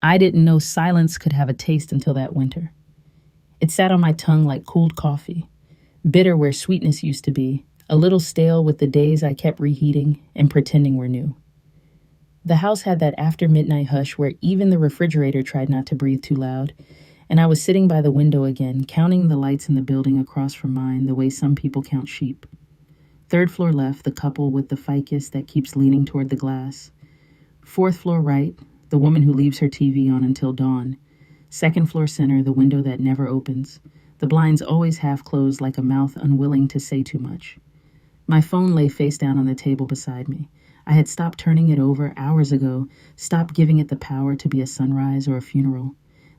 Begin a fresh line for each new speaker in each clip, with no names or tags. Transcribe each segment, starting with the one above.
I didn't know silence could have a taste until that winter. It sat on my tongue like cooled coffee, bitter where sweetness used to be, a little stale with the days I kept reheating and pretending were new. The house had that after midnight hush where even the refrigerator tried not to breathe too loud, and I was sitting by the window again, counting the lights in the building across from mine the way some people count sheep. Third floor left, the couple with the ficus that keeps leaning toward the glass. Fourth floor right, the woman who leaves her TV on until dawn. Second floor center, the window that never opens. The blinds always half closed like a mouth unwilling to say too much. My phone lay face down on the table beside me. I had stopped turning it over hours ago, stopped giving it the power to be a sunrise or a funeral.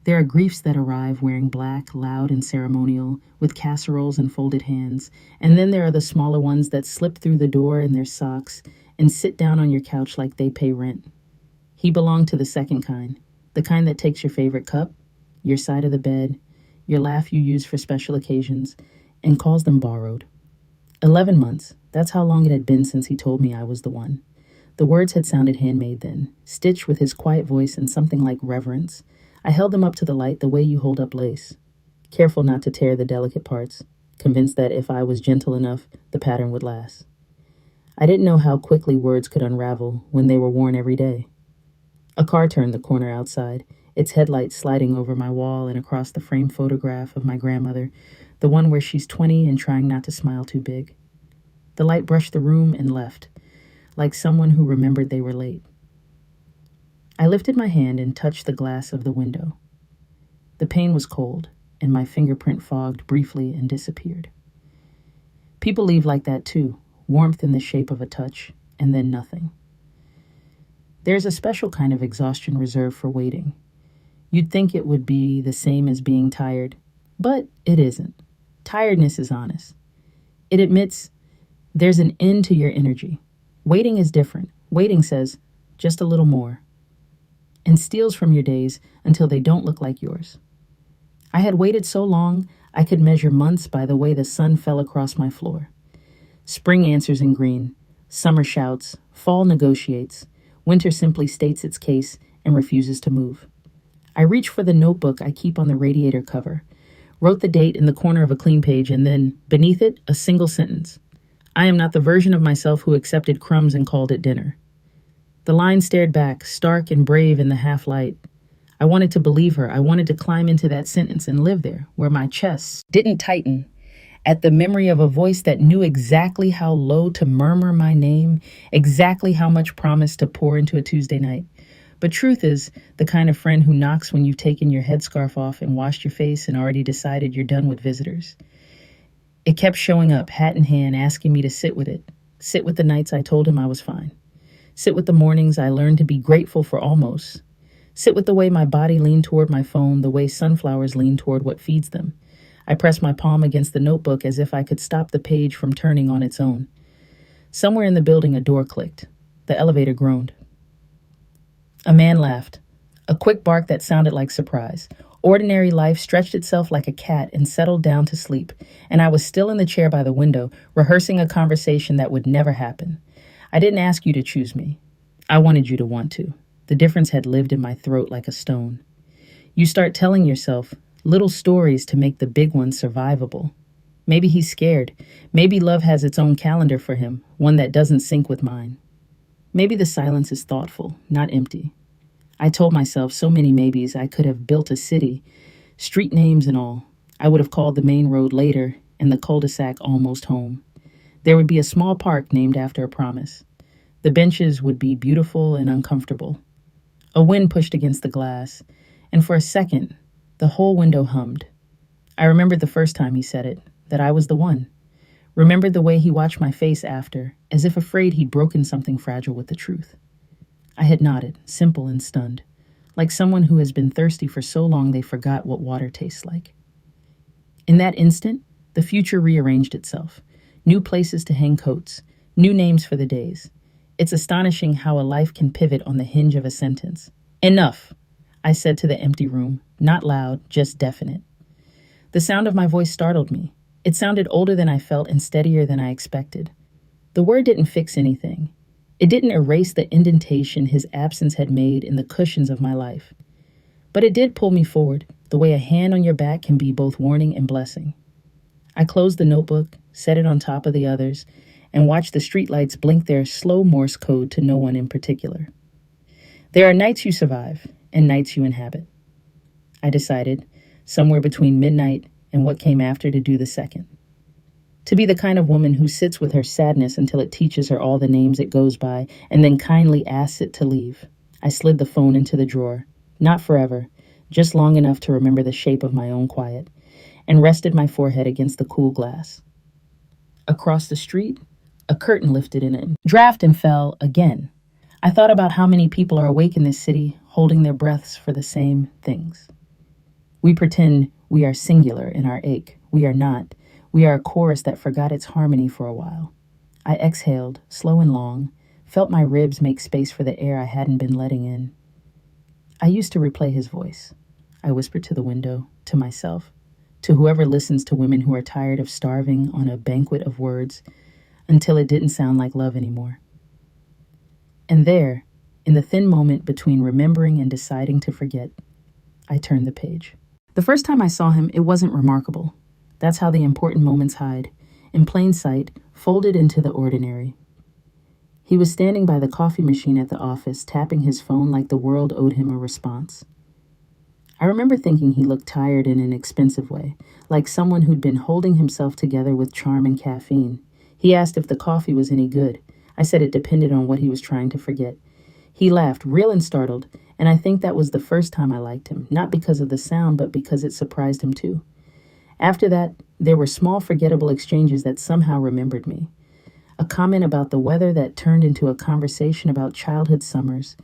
There are griefs that arrive wearing black, loud and ceremonial, with casseroles and folded hands, and then there are the smaller ones that slip through the door in their socks and sit down on your couch like they pay rent. He belonged to the second kind, the kind that takes your favorite cup, your side of the bed, your laugh you use for special occasions, and calls them borrowed. 11 months, that's how long it had been since he told me I was the one. The words had sounded handmade then, stitched with his quiet voice and something like reverence. I held them up to the light the way you hold up lace, careful not to tear the delicate parts, convinced that if I was gentle enough, the pattern would last. I didn't know how quickly words could unravel when they were worn every day. A car turned the corner outside, its headlights sliding over my wall and across the framed photograph of my grandmother, the one where she's 20 and trying not to smile too big. The light brushed the room and left, like someone who remembered they were late. I lifted my hand and touched the glass of the window. The pane was cold, and my fingerprint fogged briefly and disappeared. People leave like that too, warmth in the shape of a touch, and then nothing. There's a special kind of exhaustion reserved for waiting. You'd think it would be the same as being tired, but it isn't. Tiredness is honest. It admits there's an end to your energy. Waiting is different. Waiting says, just a little more, and steals from your days until they don't look like yours. I had waited so long, I could measure months by the way the sun fell across my floor. Spring answers in green, summer shouts, fall negotiates, winter simply states its case and refuses to move. I reached for the notebook I keep on the radiator cover, wrote the date in the corner of a clean page, and then, beneath it, a single sentence. I am not the version of myself who accepted crumbs and called it dinner. The line stared back, stark and brave in the half-light. I wanted to believe her. I wanted to climb into that sentence and live there, where my chest didn't tighten, at the memory of a voice that knew exactly how low to murmur my name, exactly how much promise to pour into a Tuesday night. But truth is, the kind of friend who knocks when you've taken your headscarf off and washed your face and already decided you're done with visitors. It kept showing up, hat in hand, asking me to sit with it. Sit with the nights I told him I was fine. Sit with the mornings I learned to be grateful for almost. Sit with the way my body leaned toward my phone, the way sunflowers lean toward what feeds them. I pressed my palm against the notebook as if I could stop the page from turning on its own. Somewhere in the building, a door clicked. The elevator groaned. A man laughed, a quick bark that sounded like surprise. Ordinary life stretched itself like a cat and settled down to sleep, and I was still in the chair by the window, rehearsing a conversation that would never happen. I didn't ask you to choose me. I wanted you to want to. The difference had lived in my throat like a stone. You start telling yourself little stories to make the big ones survivable. Maybe he's scared. Maybe love has its own calendar for him, one that doesn't sync with mine. Maybe the silence is thoughtful, not empty. I told myself so many maybes I could have built a city, street names and all. I would have called the main road later and the cul-de-sac almost home. There would be a small park named after a promise. The benches would be beautiful and uncomfortable. A wind pushed against the glass, and for a second, the whole window hummed. I remembered the first time he said it, that I was the one. Remembered the way he watched my face after, as if afraid he'd broken something fragile with the truth. I had nodded, simple and stunned, like someone who has been thirsty for so long they forgot what water tastes like. In that instant, the future rearranged itself. New places to hang coats, new names for the days. It's astonishing how a life can pivot on the hinge of a sentence. Enough, I said to the empty room, not loud, just definite. The sound of my voice startled me. It sounded older than I felt and steadier than I expected. The word didn't fix anything. It didn't erase the indentation his absence had made in the cushions of my life. But it did pull me forward, the way a hand on your back can be both warning and blessing. I closed the notebook, set it on top of the others, and watched the streetlights blink their slow Morse code to no one in particular. There are nights you survive and nights you inhabit. I decided, somewhere between midnight and what came after, to do the second. To be the kind of woman who sits with her sadness until it teaches her all the names it goes by and then kindly asks it to leave. I slid the phone into the drawer, not forever, just long enough to remember the shape of my own quiet, and rested my forehead against the cool glass. Across the street, a curtain lifted in a draft and fell again. I thought about how many people are awake in this city, holding their breaths for the same things. We pretend we are singular in our ache. We are not. We are a chorus that forgot its harmony for a while. I exhaled, slow and long, felt my ribs make space for the air I hadn't been letting in. I used to replay his voice. I whispered to the window, to myself, to whoever listens to women who are tired of starving on a banquet of words until it didn't sound like love anymore. And there, in the thin moment between remembering and deciding to forget, I turned the page. The first time I saw him, it wasn't remarkable. That's how the important moments hide, in plain sight, folded into the ordinary. He was standing by the coffee machine at the office, tapping his phone like the world owed him a response. I remember thinking he looked tired in an expensive way, like someone who'd been holding himself together with charm and caffeine. He asked if the coffee was any good. I said it depended on what he was trying to forget. He laughed, real and startled, and I think that was the first time I liked him, not because of the sound, but because it surprised him too. After that, there were small forgettable exchanges that somehow remembered me. A comment about the weather that turned into a conversation about childhood summers.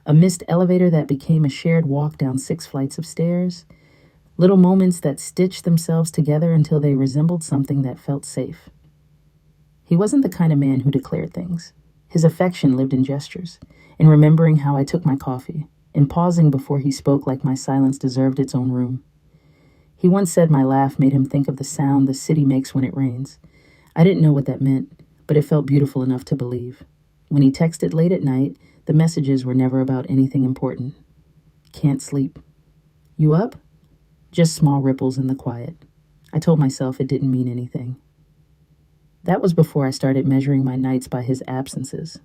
A missed elevator that became a shared walk down 6 flights of stairs. Little moments that stitched themselves together until they resembled something that felt safe. He wasn't the kind of man who declared things. His affection lived in gestures, in remembering how I took my coffee, in pausing before he spoke like my silence deserved its own room. He once said my laugh made him think of the sound the city makes when it rains. I didn't know what that meant, but it felt beautiful enough to believe. When he texted late at night, the messages were never about anything important. Can't sleep. You up? Just small ripples in the quiet. I told myself it didn't mean anything. That was before I started measuring my nights by his absences.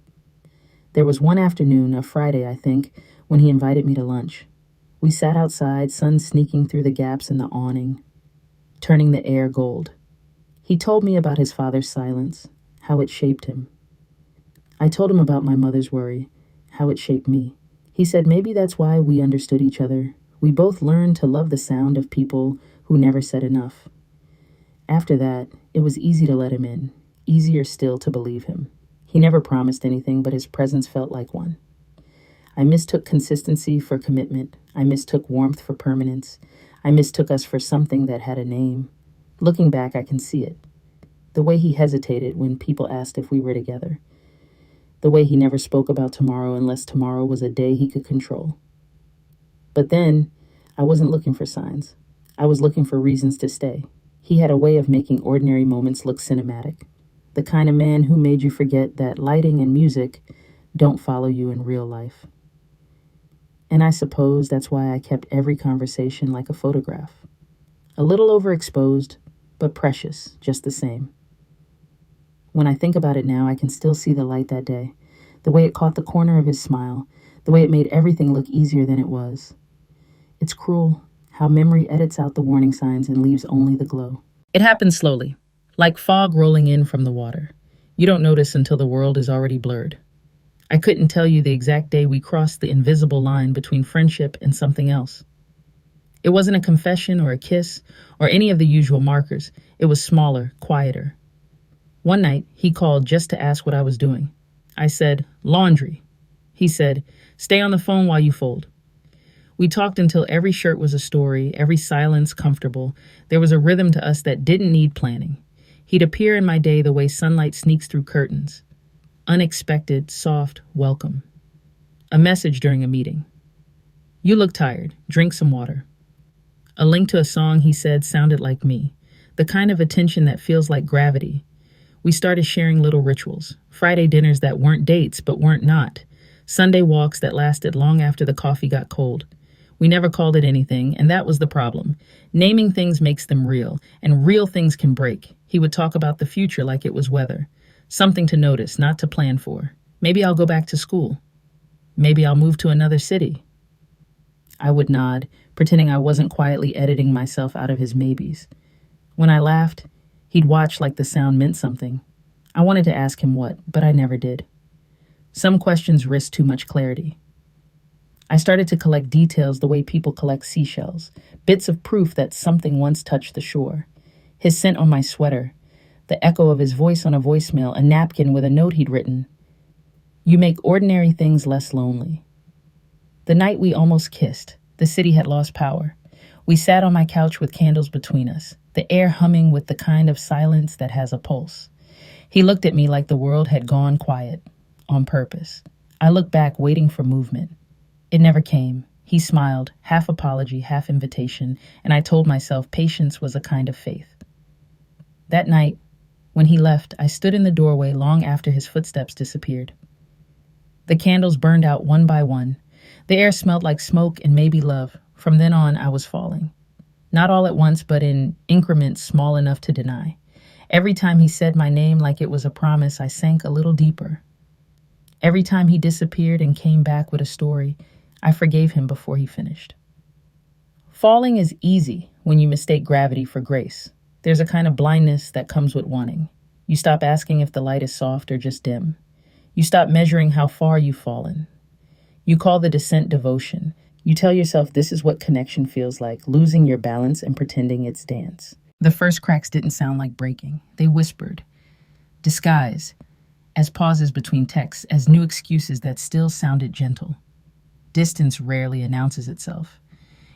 There was one afternoon, a Friday, I think, when he invited me to lunch. We sat outside, sun sneaking through the gaps in the awning, turning the air gold. He told me about his father's silence, how it shaped him. I told him about my mother's worry, how it shaped me. He said maybe that's why we understood each other. We both learned to love the sound of people who never said enough. After that, it was easy to let him in, easier still to believe him. He never promised anything, but his presence felt like one. I mistook consistency for commitment. I mistook warmth for permanence. I mistook us for something that had a name. Looking back, I can see it. The way he hesitated when people asked if we were together. The way he never spoke about tomorrow unless tomorrow was a day he could control. But then, I wasn't looking for signs. I was looking for reasons to stay. He had a way of making ordinary moments look cinematic. The kind of man who made you forget that lighting and music don't follow you in real life. And I suppose that's why I kept every conversation like a photograph. A little overexposed, but precious, just the same. When I think about it now, I can still see the light that day, the way it caught the corner of his smile, the way it made everything look easier than it was. It's cruel how memory edits out the warning signs and leaves only the glow. It happens slowly, like fog rolling in from the water. You don't notice until the world is already blurred. I couldn't tell you the exact day we crossed the invisible line between friendship and something else. It wasn't a confession or a kiss or any of the usual markers. It was smaller, quieter. One night, he called just to ask what I was doing. I said, laundry. He said, stay on the phone while you fold. We talked until every shirt was a story, every silence comfortable. There was a rhythm to us that didn't need planning. He'd appear in my day the way sunlight sneaks through curtains. Unexpected, soft, welcome. A message during a meeting. You look tired. Drink some water. A link to a song he said sounded like me. The kind of attention that feels like gravity. We started sharing little rituals. Friday dinners that weren't dates but weren't not. Sunday walks that lasted long after the coffee got cold. We never called it anything, and that was the problem. Naming things makes them real, and real things can break. He would talk about the future like it was weather. Something to notice, not to plan for. Maybe I'll go back to school. Maybe I'll move to another city. I would nod, pretending I wasn't quietly editing myself out of his maybes. When I laughed, he'd watch like the sound meant something. I wanted to ask him what, but I never did. Some questions risk too much clarity. I started to collect details the way people collect seashells, bits of proof that something once touched the shore. His scent on my sweater, the echo of his voice on a voicemail, a napkin with a note he'd written. You make ordinary things less lonely. The night we almost kissed, the city had lost power. We sat on my couch with candles between us, the air humming with the kind of silence that has a pulse. He looked at me like the world had gone quiet, on purpose. I looked back, waiting for movement. It never came. He smiled, half apology, half invitation, and I told myself patience was a kind of faith. That night, when he left, I stood in the doorway long after his footsteps disappeared. The candles burned out one by one. The air smelled like smoke and maybe love. From then on, I was falling. Not all at once, but in increments small enough to deny. Every time he said my name like it was a promise, I sank a little deeper. Every time he disappeared and came back with a story, I forgave him before he finished. Falling is easy when you mistake gravity for grace. There's a kind of blindness that comes with wanting. You stop asking if the light is soft or just dim. You stop measuring how far you've fallen. You call the descent devotion. You tell yourself this is what connection feels like, losing your balance and pretending it's dance. The first cracks didn't sound like breaking. They whispered. Disguise. As pauses between texts, as new excuses that still sounded gentle. Distance rarely announces itself.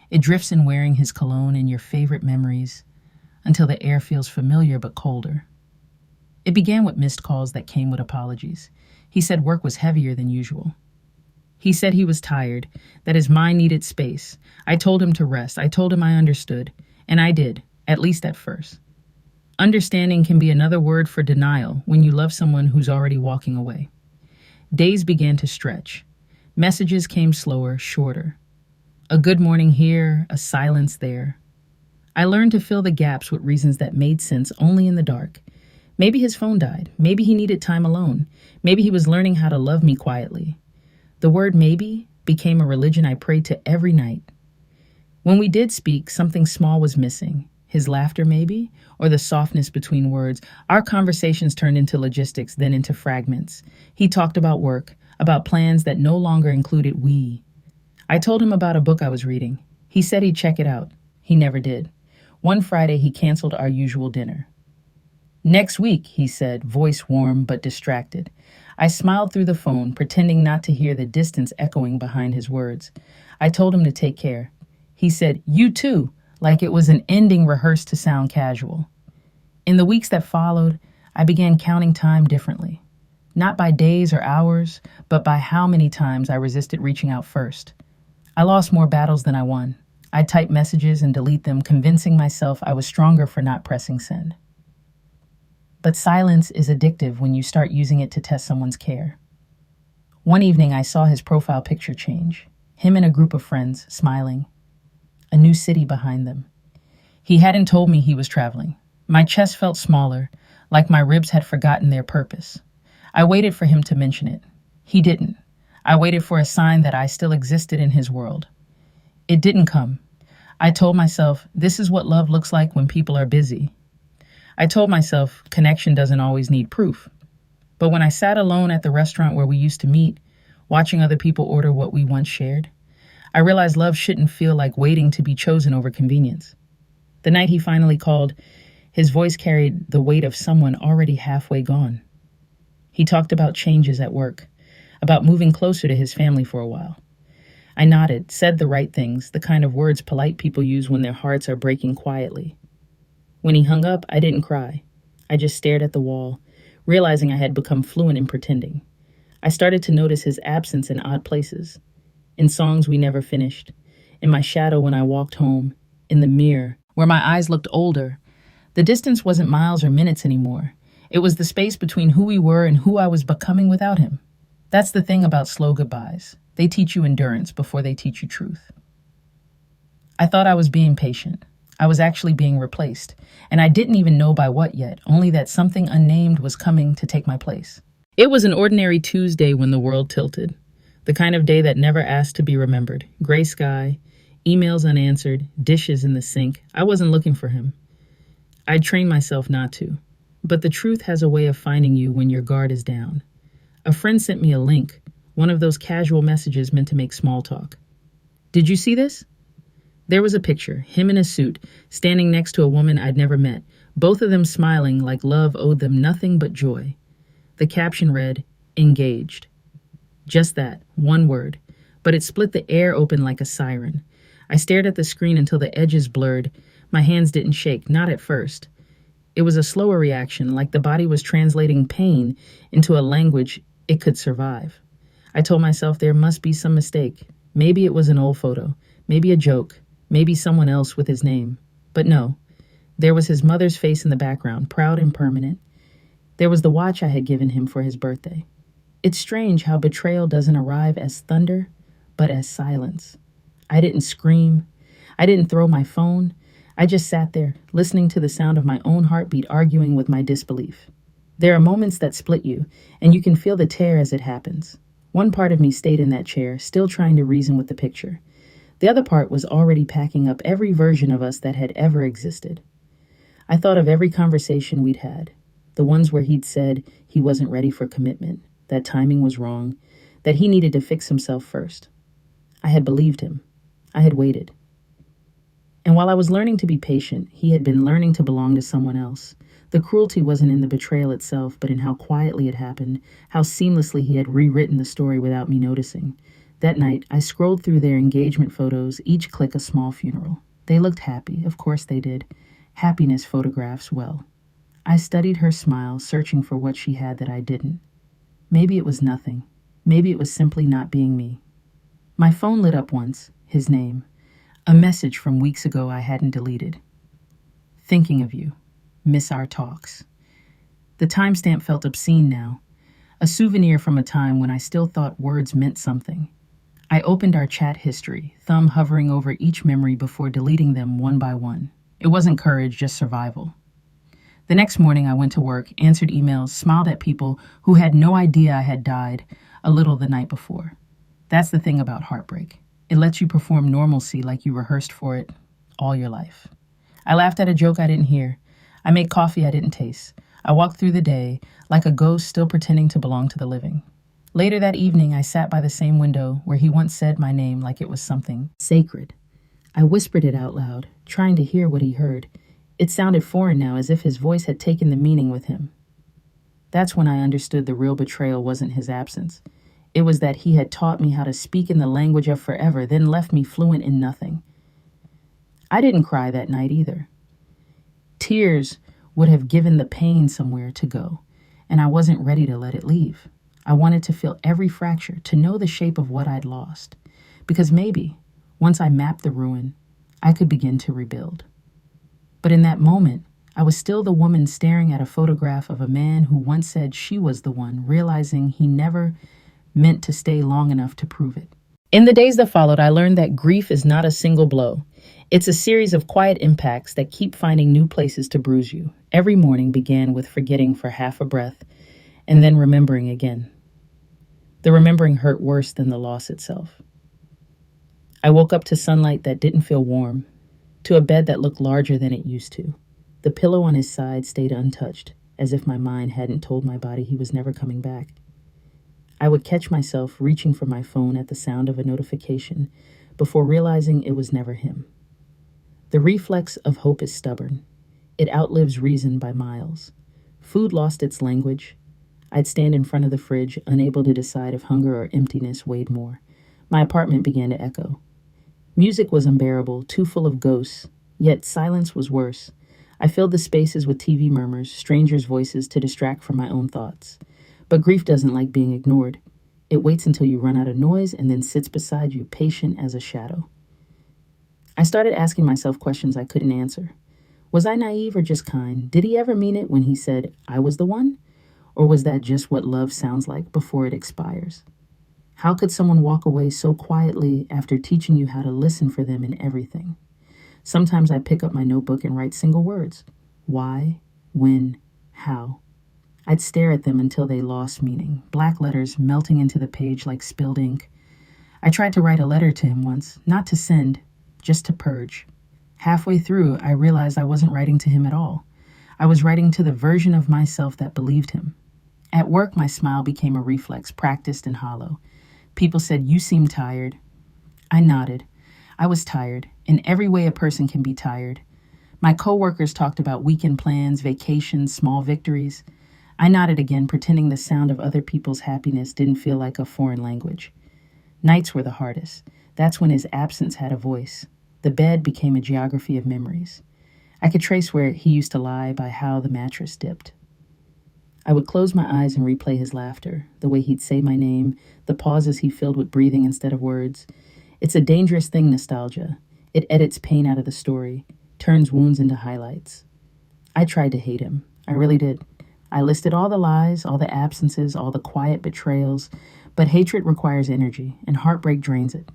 It drifts in wearing his cologne and your favorite memories until the air feels familiar but colder. It began with missed calls that came with apologies. He said work was heavier than usual. He said he was tired, that his mind needed space. I told him to rest. I told him I understood. And I did, at least at first. Understanding can be another word for denial when you love someone who's already walking away. Days began to stretch. Messages came slower, shorter. A good morning here, a silence there. I learned to fill the gaps with reasons that made sense only in the dark. Maybe his phone died. Maybe he needed time alone. Maybe he was learning how to love me quietly. The word maybe became a religion I prayed to every night. When we did speak, something small was missing. His laughter maybe, or the softness between words. Our conversations turned into logistics, then into fragments. He talked about work, about plans that no longer included we. I told him about a book I was reading. He said he'd check it out. He never did. One Friday, he canceled our usual dinner. Next week, he said, voice warm but distracted. I smiled through the phone, pretending not to hear the distance echoing behind his words. I told him to take care. He said, you too, like it was an ending rehearsed to sound casual. In the weeks that followed, I began counting time differently. Not by days or hours, but by how many times I resisted reaching out first. I lost more battles than I won. I'd type messages and delete them, convincing myself I was stronger for not pressing send. But silence is addictive when you start using it to test someone's care. One evening, I saw his profile picture change. Him and a group of friends, smiling. A new city behind them. He hadn't told me he was traveling. My chest felt smaller, like my ribs had forgotten their purpose. I waited for him to mention it. He didn't. I waited for a sign that I still existed in his world. It didn't come. I told myself, this is what love looks like when people are busy. I told myself connection doesn't always need proof. But when I sat alone at the restaurant where we used to meet, watching other people order what we once shared, I realized love shouldn't feel like waiting to be chosen over convenience. The night he finally called, his voice carried the weight of someone already halfway gone. He talked about changes at work, about moving closer to his family for a while. I nodded, said the right things, the kind of words polite people use when their hearts are breaking quietly. When he hung up, I didn't cry. I just stared at the wall, realizing I had become fluent in pretending. I started to notice his absence in odd places, in songs we never finished, in my shadow when I walked home, in the mirror, where my eyes looked older. The distance wasn't miles or minutes anymore. It was the space between who we were and who I was becoming without him. That's the thing about slow goodbyes. They teach you endurance before they teach you truth. I thought I was being patient. I was actually being replaced, and I didn't even know by what yet, only that something unnamed was coming to take my place. It was an ordinary Tuesday when the world tilted. The kind of day that never asked to be remembered. Gray sky, emails unanswered, dishes in the sink. I wasn't looking for him. I'd trained myself not to. But the truth has a way of finding you when your guard is down. A friend sent me a link, one of those casual messages meant to make small talk. Did you see this? There was a picture, him in a suit, standing next to a woman I'd never met, both of them smiling like love owed them nothing but joy. The caption read, engaged. Just that, one word, but it split the air open like a siren. I stared at the screen until the edges blurred. My hands didn't shake, not at first. It was a slower reaction, like the body was translating pain into a language it could survive. I told myself there must be some mistake. Maybe it was an old photo, maybe a joke, maybe someone else with his name. But no, there was his mother's face in the background, proud and permanent. There was the watch I had given him for his birthday. It's strange how betrayal doesn't arrive as thunder, but as silence. I didn't scream. I didn't throw my phone. I just sat there, listening to the sound of my own heartbeat arguing with my disbelief. There are moments that split you, and you can feel the tear as it happens. One part of me stayed in that chair, still trying to reason with the picture. The other part was already packing up every version of us that had ever existed. I thought of every conversation we'd had, the ones where he'd said he wasn't ready for commitment, that timing was wrong, that he needed to fix himself first. I had believed him. I had waited. And while I was learning to be patient, he had been learning to belong to someone else. The cruelty wasn't in the betrayal itself, but in how quietly it happened, how seamlessly he had rewritten the story without me noticing. That night, I scrolled through their engagement photos, each click a small funeral. They looked happy, of course they did. Happiness photographs well. I studied her smile, searching for what she had that I didn't. Maybe it was nothing. Maybe it was simply not being me. My phone lit up once, his name. A message from weeks ago I hadn't deleted. Thinking of you. Miss our talks. The timestamp felt obscene now. A souvenir from a time when I still thought words meant something. I opened our chat history, thumb hovering over each memory before deleting them one by one. It wasn't courage, just survival. The next morning I went to work, answered emails, smiled at people who had no idea I had died a little the night before. That's the thing about heartbreak. It lets you perform normalcy like you rehearsed for it all your life. I laughed at a joke I didn't hear. I made coffee I didn't taste. I walked through the day like a ghost still pretending to belong to the living. Later that evening, I sat by the same window where he once said my name like it was something sacred. I whispered it out loud, trying to hear what he heard. It sounded foreign now, as if his voice had taken the meaning with him. That's when I understood the real betrayal wasn't his absence. It was that he had taught me how to speak in the language of forever, then left me fluent in nothing. I didn't cry that night either. Tears would have given the pain somewhere to go, and I wasn't ready to let it leave. I wanted to feel every fracture, to know the shape of what I'd lost, because maybe, once I mapped the ruin, I could begin to rebuild. But in that moment, I was still the woman staring at a photograph of a man who once said she was the one, realizing he never meant to stay long enough to prove it. In the days that followed, I learned that grief is not a single blow. It's a series of quiet impacts that keep finding new places to bruise you. Every morning began with forgetting for half a breath and then remembering again. The remembering hurt worse than the loss itself. I woke up to sunlight that didn't feel warm, to a bed that looked larger than it used to. The pillow on his side stayed untouched, as if my mind hadn't told my body he was never coming back. I would catch myself reaching for my phone at the sound of a notification before realizing it was never him. The reflex of hope is stubborn. It outlives reason by miles. Food lost its language. I'd stand in front of the fridge, unable to decide if hunger or emptiness weighed more. My apartment began to echo. Music was unbearable, too full of ghosts, yet silence was worse. I filled the spaces with TV murmurs, strangers' voices to distract from my own thoughts. But grief doesn't like being ignored. It waits until you run out of noise and then sits beside you, patient as a shadow. I started asking myself questions I couldn't answer. Was I naive or just kind? Did he ever mean it when he said I was the one? Or was that just what love sounds like before it expires? How could someone walk away so quietly after teaching you how to listen for them in everything? Sometimes I pick up my notebook and write single words. Why, when, how. I'd stare at them until they lost meaning, black letters melting into the page like spilled ink. I tried to write a letter to him once, not to send, just to purge. Halfway through, I realized I wasn't writing to him at all. I was writing to the version of myself that believed him. At work, my smile became a reflex, practiced and hollow. People said, "You seem tired." I nodded. I was tired. In every way a person can be tired. My coworkers talked about weekend plans, vacations, small victories. I nodded again, pretending the sound of other people's happiness didn't feel like a foreign language. Nights were the hardest. That's when his absence had a voice. The bed became a geography of memories. I could trace where he used to lie by how the mattress dipped. I would close my eyes and replay his laughter, the way he'd say my name, the pauses he filled with breathing instead of words. It's a dangerous thing, nostalgia. It edits pain out of the story, turns wounds into highlights. I tried to hate him. I really did. I listed all the lies, all the absences, all the quiet betrayals, but hatred requires energy, and heartbreak drains it.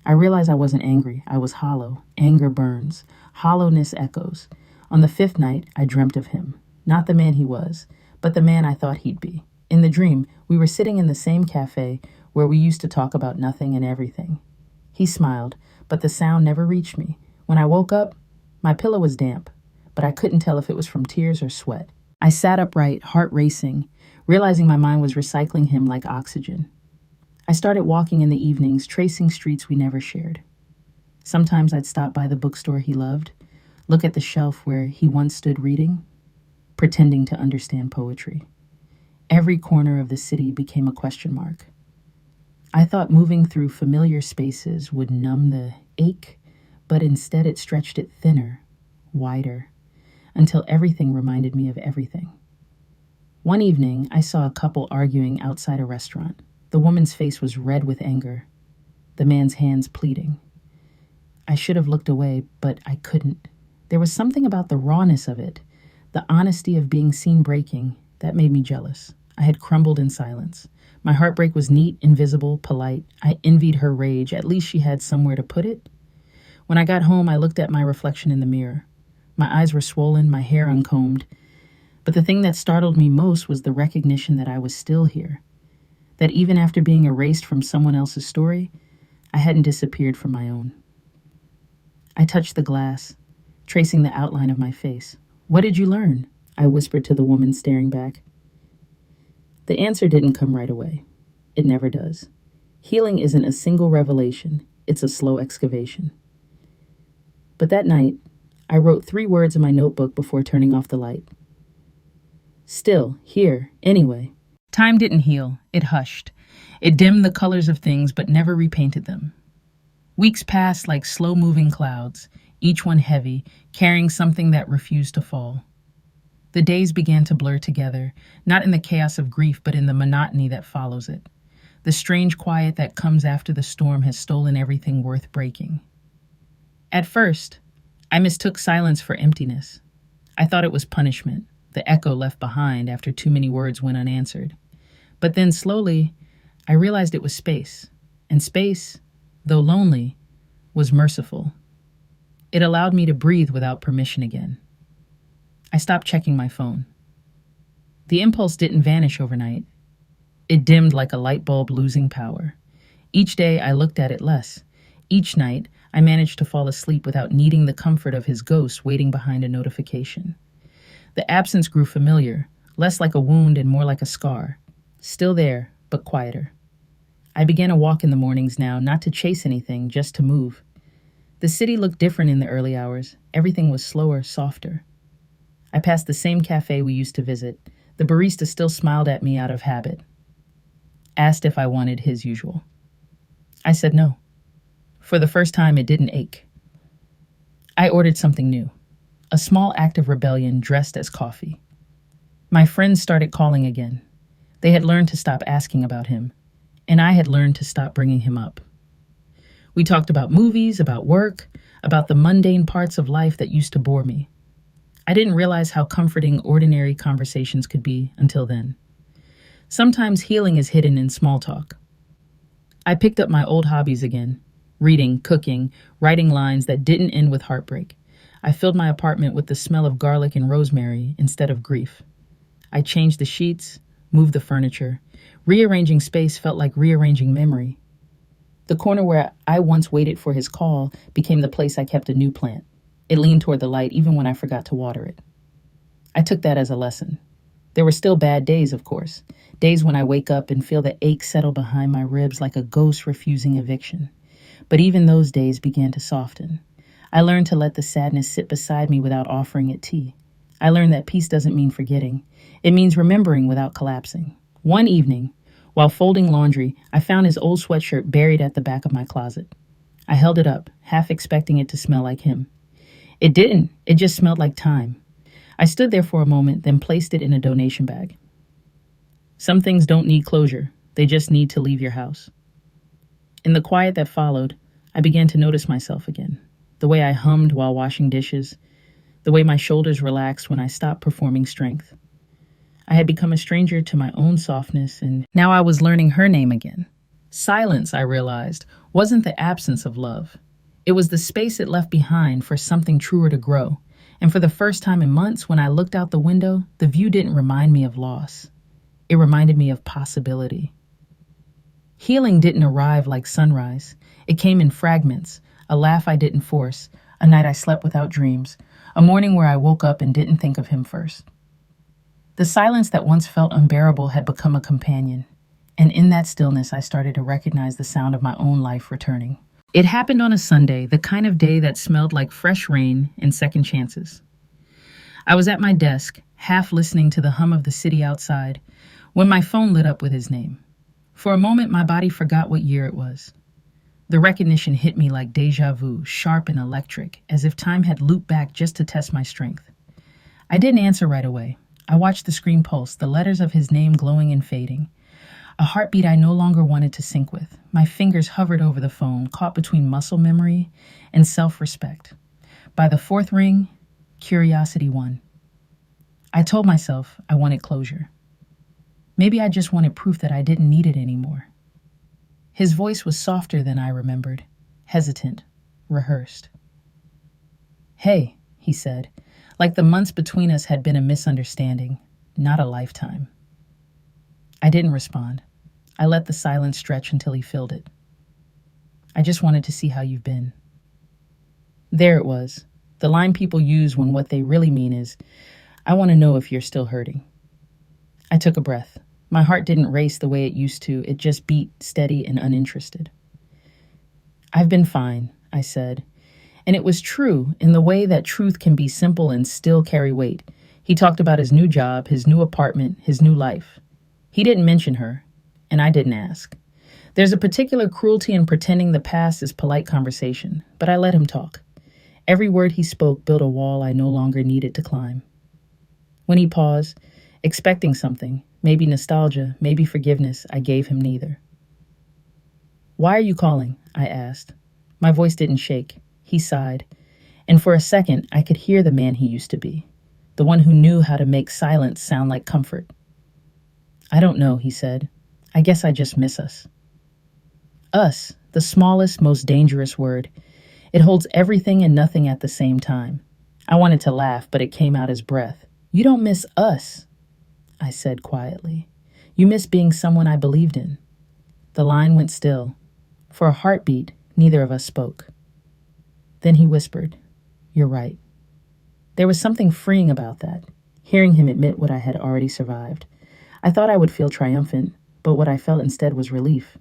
I realized I wasn't angry. I was hollow. Anger burns. Hollowness echoes. On the fifth night, I dreamt of him. Not the man he was, but the man I thought he'd be. In the dream, we were sitting in the same cafe where we used to talk about nothing and everything. He smiled, but the sound never reached me. When I woke up, my pillow was damp, but I couldn't tell if it was from tears or sweat. I sat upright, heart racing, realizing my mind was recycling him like oxygen. I started walking in the evenings, tracing streets we never shared. Sometimes I'd stop by the bookstore he loved, look at the shelf where he once stood reading, pretending to understand poetry. Every corner of the city became a question mark. I thought moving through familiar spaces would numb the ache, but instead it stretched it thinner, wider, until everything reminded me of everything. One evening, I saw a couple arguing outside a restaurant. The woman's face was red with anger, the man's hands pleading. I should have looked away, but I couldn't. There was something about the rawness of it, the honesty of being seen breaking, that made me jealous. I had crumbled in silence. My heartbreak was neat, invisible, polite. I envied her rage. At least she had somewhere to put it. When I got home, I looked at my reflection in the mirror. My eyes were swollen, my hair uncombed. But the thing that startled me most was the recognition that I was still here. That even after being erased from someone else's story, I hadn't disappeared from my own. I touched the glass, tracing the outline of my face. "What did you learn?" I whispered to the woman staring back. The answer didn't come right away. It never does. Healing isn't a single revelation, it's a slow excavation. But that night, I wrote 3 words in my notebook before turning off the light. Still, here, anyway. Time didn't heal, it hushed. It dimmed the colors of things but never repainted them. Weeks passed like slow-moving clouds, each one heavy, carrying something that refused to fall. The days began to blur together, not in the chaos of grief but in the monotony that follows it. The strange quiet that comes after the storm has stolen everything worth breaking. At first, I mistook silence for emptiness. I thought it was punishment, the echo left behind after too many words went unanswered. But then slowly, I realized it was space. And space, though lonely, was merciful. It allowed me to breathe without permission again. I stopped checking my phone. The impulse didn't vanish overnight. It dimmed like a light bulb losing power. Each day, I looked at it less. Each night, I managed to fall asleep without needing the comfort of his ghost waiting behind a notification. The absence grew familiar, less like a wound and more like a scar. Still there, but quieter. I began a walk in the mornings now, not to chase anything, just to move. The city looked different in the early hours. Everything was slower, softer. I passed the same cafe we used to visit. The barista still smiled at me out of habit. Asked if I wanted his usual. I said no. For the first time, it didn't ache. I ordered something new. A small act of rebellion dressed as coffee. My friends started calling again. They had learned to stop asking about him, and I had learned to stop bringing him up. We talked about movies, about work, about the mundane parts of life that used to bore me. I didn't realize how comforting ordinary conversations could be until then. Sometimes healing is hidden in small talk. I picked up my old hobbies again. reading, cooking, writing lines that didn't end with heartbreak. I filled my apartment with the smell of garlic and rosemary instead of grief. I changed the sheets, moved the furniture. Rearranging space felt like rearranging memory. The corner where I once waited for his call became the place I kept a new plant. It leaned toward the light even when I forgot to water it. I took that as a lesson. There were still bad days, of course. Days when I wake up and feel the ache settle behind my ribs like a ghost refusing eviction. But even those days began to soften. I learned to let the sadness sit beside me without offering it tea. I learned that peace doesn't mean forgetting. It means remembering without collapsing. One evening, while folding laundry, I found his old sweatshirt buried at the back of my closet. I held it up, half expecting it to smell like him. It didn't. It just smelled like time. I stood there for a moment, then placed it in a donation bag. Some things don't need closure. They just need to leave your house. In the quiet that followed, I began to notice myself again. The way I hummed while washing dishes. The way my shoulders relaxed when I stopped performing strength. I had become a stranger to my own softness, and now I was learning her name again. Silence, I realized, wasn't the absence of love. It was the space it left behind for something truer to grow. And for the first time in months, when I looked out the window, the view didn't remind me of loss. It reminded me of possibility. Healing didn't arrive like sunrise. It came in fragments, a laugh I didn't force, a night I slept without dreams, a morning where I woke up and didn't think of him first. The silence that once felt unbearable had become a companion, and in that stillness I started to recognize the sound of my own life returning. It happened on a Sunday, the kind of day that smelled like fresh rain and second chances. I was at my desk, half listening to the hum of the city outside, when my phone lit up with his name. For a moment, my body forgot what year it was. The recognition hit me like deja vu, sharp and electric, as if time had looped back just to test my strength. I didn't answer right away. I watched the screen pulse, the letters of his name glowing and fading. A heartbeat I no longer wanted to sync with. My fingers hovered over the phone, caught between muscle memory and self-respect. By the fourth ring, curiosity won. I told myself I wanted closure. Maybe I just wanted proof that I didn't need it anymore. His voice was softer than I remembered, hesitant, rehearsed. "Hey," he said, like the months between us had been a misunderstanding, not a lifetime. I didn't respond. I let the silence stretch until he filled it. "I just wanted to see how you've been." There it was, the line people use when what they really mean is, "I want to know if you're still hurting." I took a breath. My heart didn't race the way it used to. It just beat steady and uninterested. "I've been fine," I said. And it was true in the way that truth can be simple and still carry weight. He talked about his new job, his new apartment, his new life. He didn't mention her, and I didn't ask. There's a particular cruelty in pretending the past is polite conversation, but I let him talk. Every word he spoke built a wall I no longer needed to climb. When he paused, expecting something, maybe nostalgia, maybe forgiveness, I gave him neither. "Why are you calling?" I asked. My voice didn't shake. He sighed, and for a second I could hear the man he used to be, the one who knew how to make silence sound like comfort. "I don't know," he said. "I guess I just miss us." Us, the smallest, most dangerous word. It holds everything and nothing at the same time. I wanted to laugh, but it came out as breath. "You don't miss us," I said quietly. "You miss being someone I believed in." The line went still. For a heartbeat, neither of us spoke. Then he whispered, "You're right." There was something freeing about that, hearing him admit what I had already survived. I thought I would feel triumphant, but what I felt instead was relief.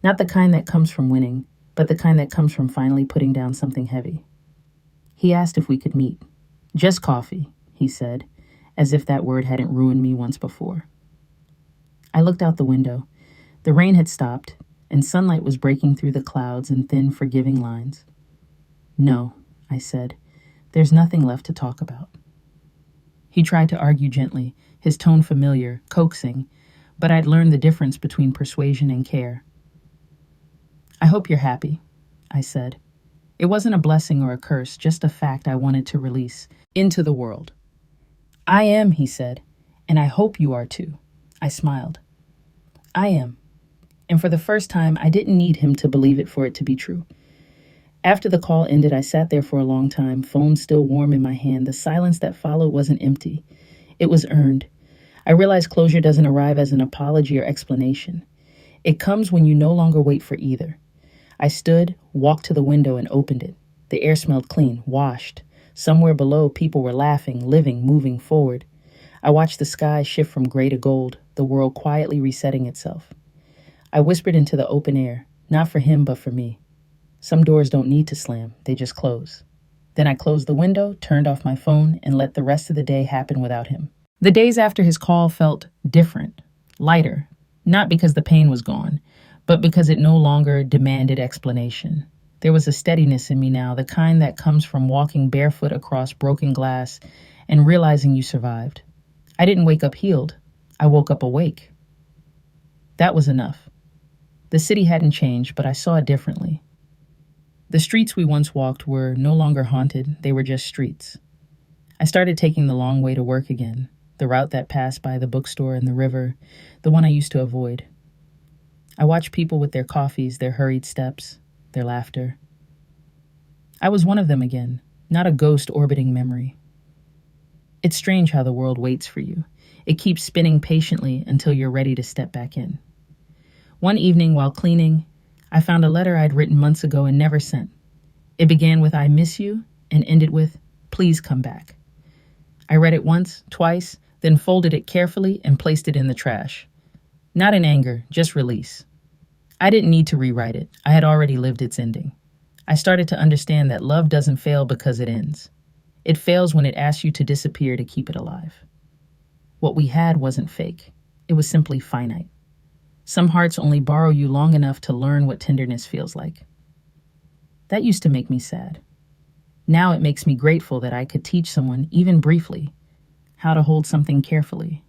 Not the kind that comes from winning, but the kind that comes from finally putting down something heavy. He asked if we could meet. "Just coffee," he said, as if that word hadn't ruined me once before. I looked out the window. The rain had stopped, and sunlight was breaking through the clouds in thin, forgiving lines. "No," I said, "there's nothing left to talk about." He tried to argue gently, his tone familiar, coaxing, but I'd learned the difference between persuasion and care. "I hope you're happy," I said. It wasn't a blessing or a curse, just a fact I wanted to release into the world. "I am," he said, "and I hope you are too." I smiled. "I am." And for the first time, I didn't need him to believe it for it to be true. After the call ended, I sat there for a long time, phone still warm in my hand. The silence that followed wasn't empty, it was earned. I realized closure doesn't arrive as an apology or explanation. It comes when you no longer wait for either. I stood, walked to the window, and opened it. The air smelled clean, washed. Somewhere below, people were laughing, living, moving forward. I watched the sky shift from gray to gold, the world quietly resetting itself. I whispered into the open air, not for him, but for me. Some doors don't need to slam, they just close. Then I closed the window, turned off my phone, and let the rest of the day happen without him. The days after his call felt different, lighter, not because the pain was gone, but because it no longer demanded explanation. There was a steadiness in me now, the kind that comes from walking barefoot across broken glass and realizing you survived. I didn't wake up healed, I woke up awake. That was enough. The city hadn't changed, but I saw it differently. The streets we once walked were no longer haunted, they were just streets. I started taking the long way to work again, the route that passed by the bookstore and the river, the one I used to avoid. I watched people with their coffees, their hurried steps, their laughter. I was one of them again, not a ghost orbiting memory. It's strange how the world waits for you. It keeps spinning patiently until you're ready to step back in. One evening while cleaning, I found a letter I'd written months ago and never sent. It began with "I miss you" and ended with "Please come back." I read it once, twice, then folded it carefully and placed it in the trash. Not in anger, just release. I didn't need to rewrite it. I had already lived its ending. I started to understand that love doesn't fail because it ends. It fails when it asks you to disappear to keep it alive. What we had wasn't fake. It was simply finite. Some hearts only borrow you long enough to learn what tenderness feels like. That used to make me sad. Now it makes me grateful that I could teach someone, even briefly, how to hold something carefully.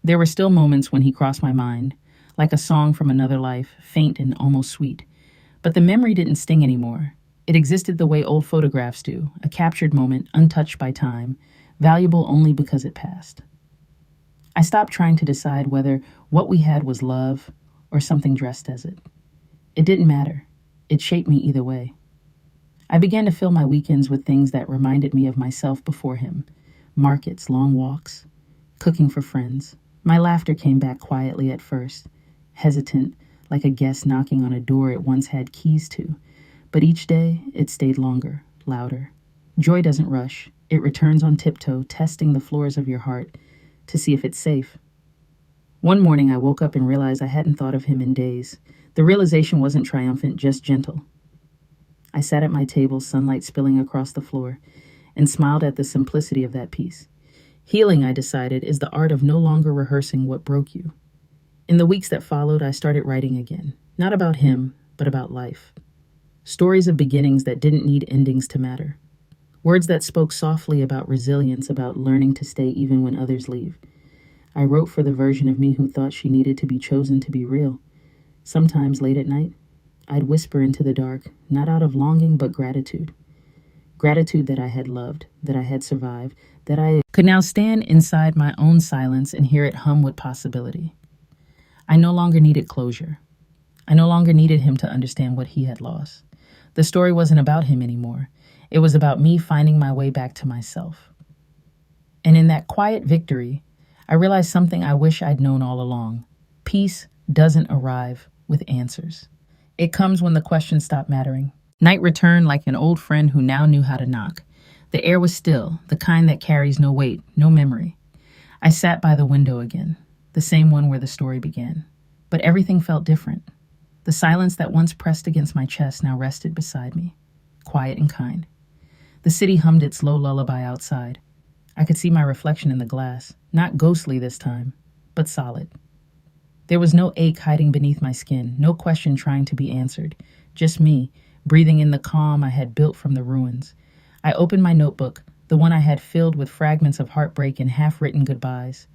There were still moments when he crossed my mind, like a song from another life, faint and almost sweet. But the memory didn't sting anymore. It existed the way old photographs do, a captured moment, untouched by time, valuable only because it passed. I stopped trying to decide whether what we had was love or something dressed as it. It didn't matter. It shaped me either way. I began to fill my weekends with things that reminded me of myself before him. Markets, long walks, cooking for friends. My laughter came back quietly at first, hesitant, like a guest knocking on a door it once had keys to. But each day, it stayed longer, louder. Joy doesn't rush. It returns on tiptoe, testing the floors of your heart to see if it's safe. One morning, I woke up and realized I hadn't thought of him in days. The realization wasn't triumphant, just gentle. I sat at my table, sunlight spilling across the floor, and smiled at the simplicity of that peace. Healing, I decided, is the art of no longer rehearsing what broke you. In the weeks that followed, I started writing again, not about him, but about life. Stories of beginnings that didn't need endings to matter. Words that spoke softly about resilience, about learning to stay even when others leave. I wrote for the version of me who thought she needed to be chosen to be real. Sometimes late at night, I'd whisper into the dark, not out of longing, but gratitude. Gratitude that I had loved, that I had survived, that I could now stand inside my own silence and hear it hum with possibility. I no longer needed closure. I no longer needed him to understand what he had lost. The story wasn't about him anymore. It was about me finding my way back to myself. And in that quiet victory, I realized something I wish I'd known all along. Peace doesn't arrive with answers. It comes when the questions stop mattering. Night returned like an old friend who now knew how to knock. The air was still, the kind that carries no weight, no memory. I sat by the window again, the same one where the story began. But everything felt different. The silence that once pressed against my chest now rested beside me, quiet and kind. The city hummed its low lullaby outside. I could see my reflection in the glass, not ghostly this time, but solid. There was no ache hiding beneath my skin, no question trying to be answered, just me, breathing in the calm I had built from the ruins. I opened my notebook, the one I had filled with fragments of heartbreak and half-written goodbyes.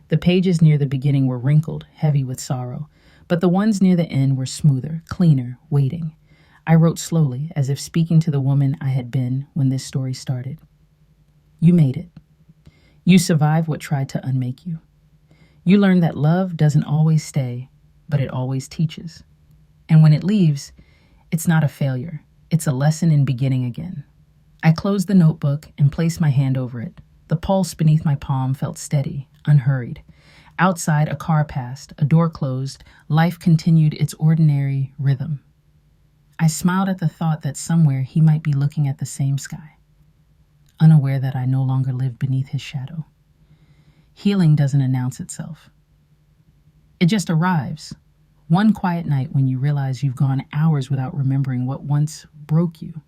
The pages near the beginning were wrinkled, heavy with sorrow, but the ones near the end were smoother, cleaner, waiting. I wrote slowly, as if speaking to the woman I had been when this story started. You made it. You survived what tried to unmake you. You learned that love doesn't always stay, but it always teaches. And when it leaves, it's not a failure. It's a lesson in beginning again. I closed the notebook and placed my hand over it. The pulse beneath my palm felt steady, unhurried. Outside, a car passed, a door closed, life continued its ordinary rhythm. I smiled at the thought that somewhere he might be looking at the same sky, unaware that I no longer lived beneath his shadow. Healing doesn't announce itself. It just arrives. One quiet night when you realize you've gone hours without remembering what once broke you.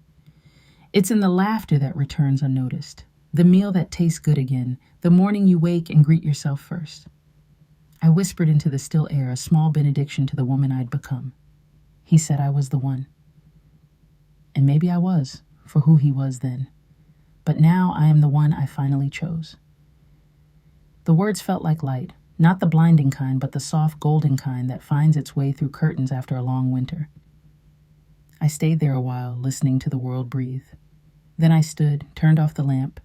It's in the laughter that returns unnoticed, the meal that tastes good again, the morning you wake and greet yourself first. I whispered into the still air a small benediction to the woman I'd become. He said I was the one. And maybe I was, for who he was then. But now I am the one I finally chose. The words felt like light, not the blinding kind, but the soft golden kind that finds its way through curtains after a long winter. I stayed there a while, listening to the world breathe. Then I stood, turned off the lamp,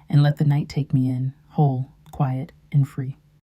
and let the night take me in, whole, quiet, and free.